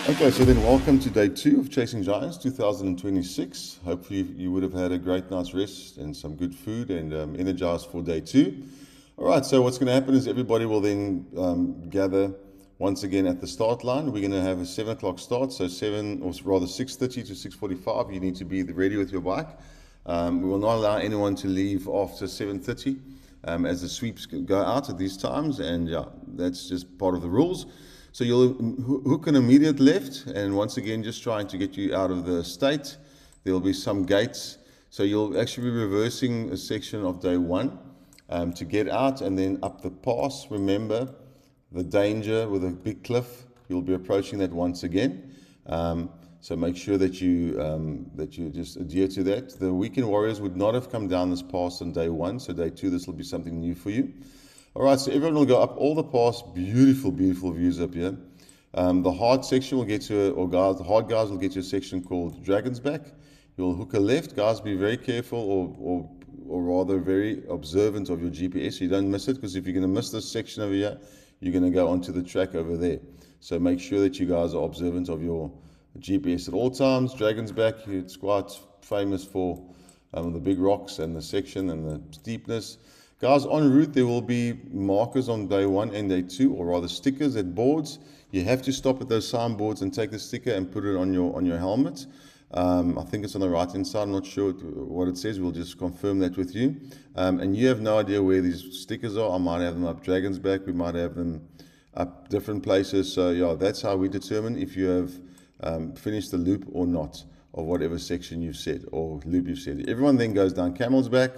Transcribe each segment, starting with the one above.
Okay, so then welcome to day 2 of Chasing Giants 2026. Hopefully you would have had a great night's rest and some good food and energized for day 2. All right, so what's going to happen is everybody will then gather once again at the start line. We're going to have a 7 o'clock start, so 7 or rather 6:30 to 6:45. You need to be ready with your bike. We will not allow anyone to leave after 7:30 as the sweeps go out at these times, and yeah, that's just part of the rules. So you'll hook an immediate left, and once again, just trying to get you out of the state. There'll be some gates, so you'll actually be reversing a section of day 1 to get out, and then up the pass. Remember the danger with a big cliff. You'll be approaching that once again. So make sure that you just adhere to that. The weekend warriors would not have come down this pass on day 1, so day 2 this will be something new for you. All right, so everyone will go up all the pass. Beautiful, beautiful views up here. The hard section will get to, the hard guys will get to a section called Dragon's Back. You'll hook a left. Guys, be very careful, or rather very observant of your GPS so you don't miss it, because if you're going to miss this section over here, you're going to go onto the track over there. So make sure that you guys are observant of your GPS at all times. Dragon's Back, it's quite famous for the big rocks and the section and the steepness. Guys, en route, there will be markers on day 1 and day 2, or rather stickers at boards. You have to stop at those signboards and take the sticker and put it on your helmet. I think it's on the right-hand side. I'm not sure what it says. We'll just confirm that with you. And you have no idea where these stickers are. I might have them up Dragon's Back. We might have them up different places. So, yeah, that's how we determine if you have finished the loop or not of whatever section you've set or loop you've set. Everyone then goes down Camel's Back.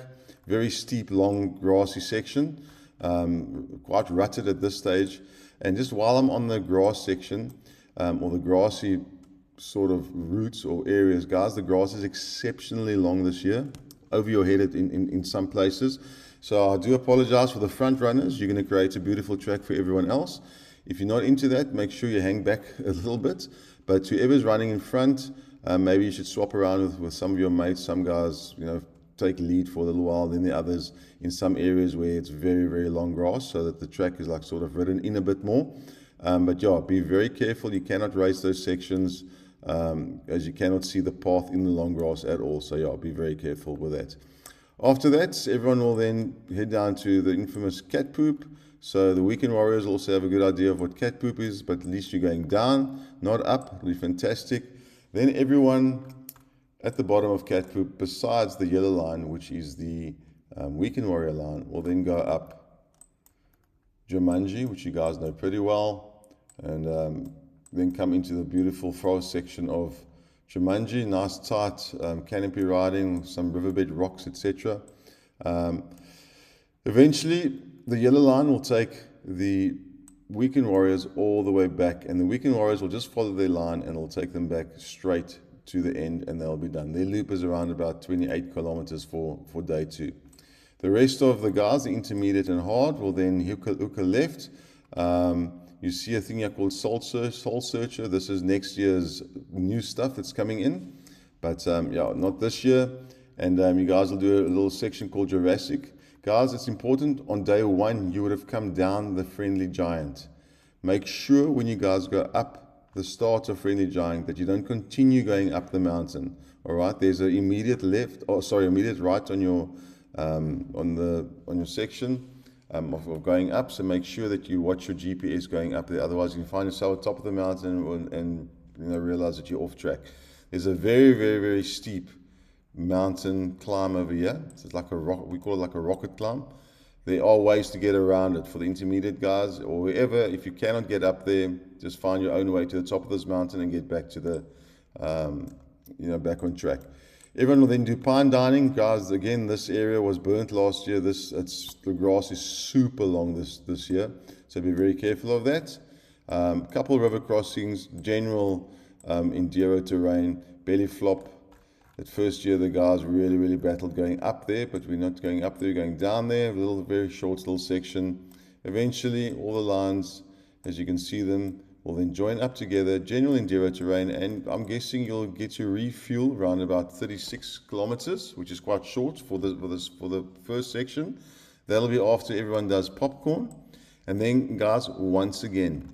Very steep, long, grassy section, quite rutted at this stage. And just while I'm on the grass section, or the grassy sort of routes or areas, guys, the grass is exceptionally long this year, over your head in some places. So I do apologize for the front runners. You're going to create a beautiful track for everyone else. If you're not into that, make sure you hang back a little bit. But whoever's running in front, maybe you should swap around with some of your mates. Some guys, take lead for a little while, then the others in some areas where it's very, very long grass, so that the track is like sort of ridden in a bit more. But yeah, be very careful. You cannot race those sections as you cannot see the path in the long grass at all. So yeah, be very careful with that. After that, everyone will then head down to the infamous cat poop. So the weekend warriors also have a good idea of what cat poop is, but at least you're going down, not up. It'll be fantastic. Then everyone at the bottom of cat poop, besides the yellow line, which is the weekend warrior line, will then go up Jumanji, which you guys know pretty well, and then come into the beautiful forest section of Jumanji. Nice tight canopy riding, some riverbed rocks, etc. Eventually, the yellow line will take the weekend warriors all the way back, and the weekend warriors will just follow their line and will take them back straight to the end, and they'll be done. Their loop is around about 28 kilometers for day 2. The rest of the guys, the intermediate and hard, will then hook a left. You see a thing here called Soul Searcher. This is next year's new stuff that's coming in, but yeah, not this year. And you guys will do a little section called Jurassic. Guys, it's important, on day 1 you would have come down the Friendly Giant. Make sure when you guys go up the start of Friendly Giant that you don't continue going up the mountain. All right, there's an immediate left, immediate right on your section of going up. So make sure that you watch your GPS going up there. Otherwise, you can find yourself at the top of the mountain and realize that you're off track. There's a very, very, very steep mountain climb over here. It's like a rock. We call it like a rocket climb. There are ways to get around it for the intermediate guys, or wherever. If you cannot get up there, just find your own way to the top of this mountain and get back to the, back on track. Everyone will then do pine dining. Guys, again, this area was burnt last year. The grass is super long this year, so be very careful of that. Couple river crossings, general enduro terrain, belly flop. That first year, the guys really, really battled going up there, but we're not going up there, we're going down there, a little, very short little section. Eventually, all the lines, as you can see them, will then join up together, general enduro terrain, and I'm guessing you'll get to refuel around about 36 kilometers, which is quite short for the first section. That'll be after everyone does popcorn. And then, guys, once again,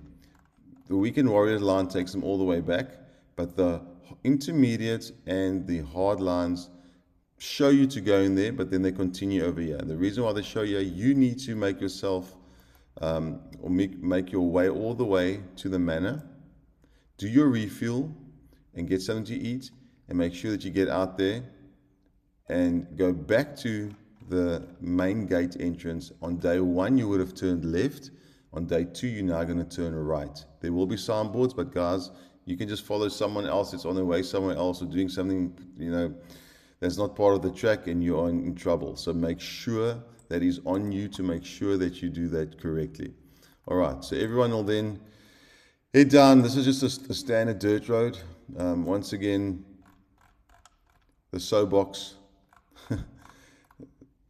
The weekend warriors line takes them all the way back, but the intermediate and the hard lines show you to go in there, but then they continue over here. And the reason why they show you need to make yourself or make your way all the way to the manor, do your refuel and get something to eat, and make sure that you get out there and go back to the main gate entrance. On day 1 you would have turned left. On day 2 you're now going to turn right. There will be signboards, but guys, you can just follow someone else that's on their way somewhere else or doing something, you know, that's not part of the track, and you're in trouble. So make sure that is on you to make sure that you do that correctly. All right, so everyone will then head down. This is just a standard dirt road. Once again, the soapbox,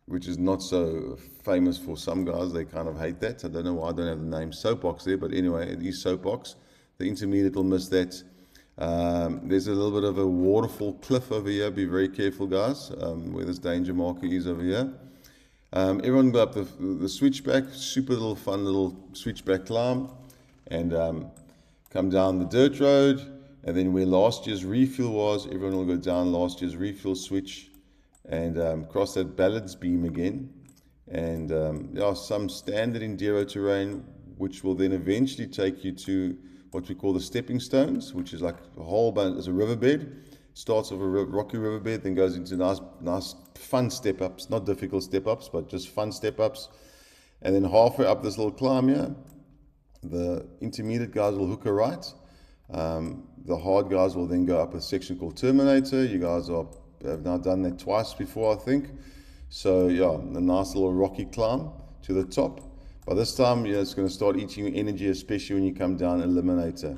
which is not so famous for some guys. They kind of hate that. I don't know why I don't have the name soapbox there, but anyway, it is soapbox. The intermediate will miss that. There's a little bit of a waterfall cliff over here. Be very careful, guys, where this danger marker is over here. Everyone go up the switchback, super little fun little switchback climb, and come down the dirt road, and then where last year's refuel was, everyone will go down last year's refuel switch and cross that balance beam again. And there are some standard enduro terrain, which will then eventually take you to what we call the stepping stones, which is like a whole bunch. There's a riverbed. Starts off a rocky riverbed, then goes into nice fun step ups, not difficult step ups, but just fun step ups. And then halfway up this little climb here, the intermediate guys will hook a right. The hard guys will then go up a section called Terminator. You guys have now done that twice before, I think. So yeah, a nice little rocky climb to the top. By this time, it's going to start eating your energy, especially when you come down Eliminator.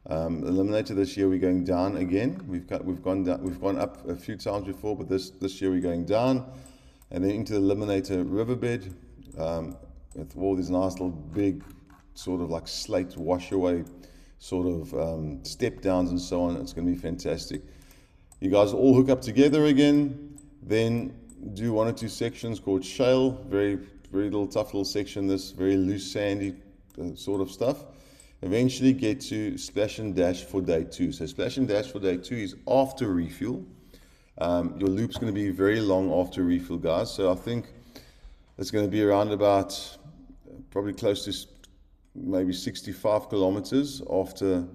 Eliminator this year we're going down again. We've gone up a few times before, but this year we're going down, and then into the Eliminator riverbed with all these nice little big sort of like slate wash away sort of step downs and so on. It's going to be fantastic. You guys all hook up together again, then do 1 or 2 sections called shale, very little tough little section, this very loose sandy sort of stuff. Eventually get to splash and dash for day 2. So splash and dash for day 2 is after refuel. Your loop's going to be very long after refuel, guys. So I think it's going to be around about probably close to maybe 65 kilometers after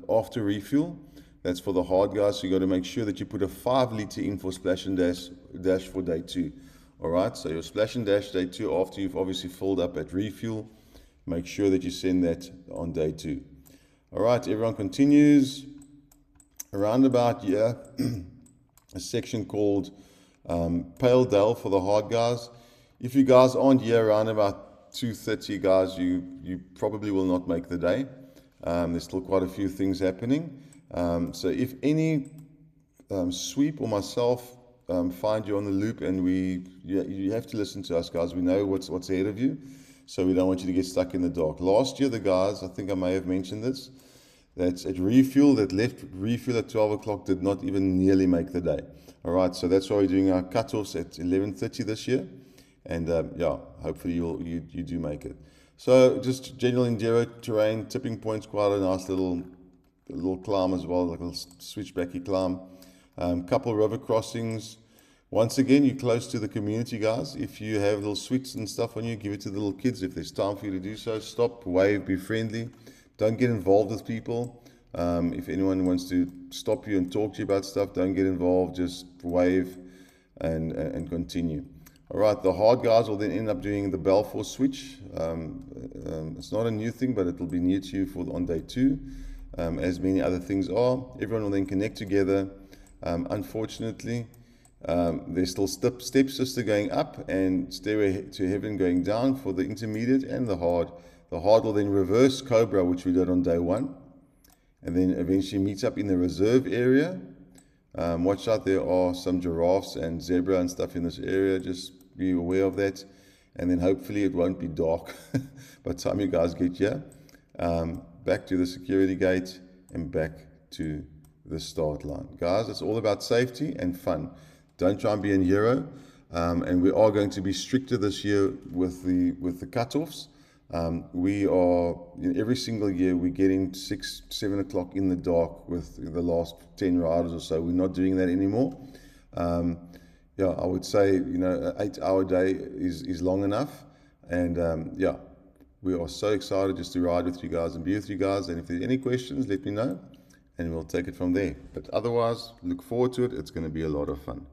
refuel. That's for the hard guys. So you got to make sure that you put a 5 liter in for splash and dash for day 2. All right. So your splash and dash day 2 after you've obviously filled up at refuel. Make sure that you send that on day 2. All right, everyone continues. Around about here, a section called Pale Dale for the hard guys. If you guys aren't here around about 2:30, guys, you probably will not make the day. There's still quite a few things happening. So if any sweep or myself find you on the loop, and you have to listen to us, guys. We know what's ahead of you. So we don't want you to get stuck in the dark. Last year, the guys, I think I may have mentioned this, that's at refuel, that left refuel at 12 o'clock did not even nearly make the day. All right, so that's why we're doing our cutoffs at 11:30 this year. And yeah, hopefully you do make it. So just general enduro terrain, tipping points, quite a nice little climb as well, like a little switchbacky climb. Couple river crossings. Once again, you're close to the community, guys. If you have little sweets and stuff on you, give it to the little kids. If there's time for you to do so, stop, wave, be friendly. Don't get involved with people. If anyone wants to stop you and talk to you about stuff, don't get involved. Just wave and continue. All right, the hard guys will then end up doing the Balfour switch. It's not a new thing, but it will be new to you on day 2, as many other things are. Everyone will then connect together. Unfortunately, there's still stepsister going up and stairway to heaven going down for the intermediate and the hard. The hard will then reverse Cobra, which we did on day 1, and then eventually meet up in the reserve area. Watch out, there are some giraffes and zebra and stuff in this area. Just be aware of that, and then hopefully it won't be dark by the time you guys get here. Back to the security gate and back to the start line. Guys, it's all about safety and fun. Don't try and be a hero. And we are going to be stricter this year with the cutoffs. We are, every single year, we're getting 6, 7 o'clock in the dark with the last 10 riders or so. We're not doing that anymore. Yeah, I would say, an 8-hour day is long enough. And yeah, we are so excited just to ride with you guys and be with you guys. And if there's any questions, let me know and we'll take it from there. But otherwise, look forward to it. It's going to be a lot of fun.